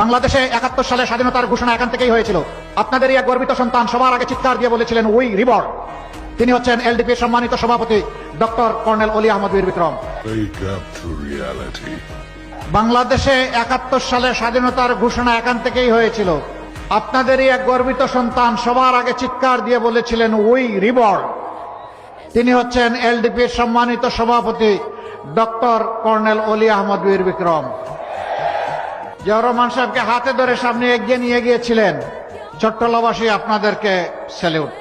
বাংলাদেশে 71 সালে স্বাধীনতার ঘোষণা এখান থেকেই হয়েছিল। আপনাদেরই এক গর্বিত সন্তান সবার আগে চিৎকার দিয়ে বলেছিলেন উই রিবর্ন। তিনি হচ্ছেন এলডিপির সম্মানিত সভাপতি ডক্টর কর্নেল অলি আহমদ বীর Vikram. Wake up to reality. বাংলাদেশে 71 সালে স্বাধীনতার ঘোষণা এখান থেকেই হয়েছিল। আপনাদেরই এক গর্বিত সন্তান সবার আগে চিৎকার দিয়ে বলেছিলেন উই রিবর্ন। তিনি হচ্ছেন এলডিপির সম্মানিত সভাপতি ডক্টর কর্নেল অলি আহমদ বীর বিক্রম। জিয়াউর রহমান সাহেবকে হাতে ধরে সামনে এগিয়ে নিয়ে গিয়েছিলেন। চট্টলাবাসী আপনাদেরকে স্যালিউট।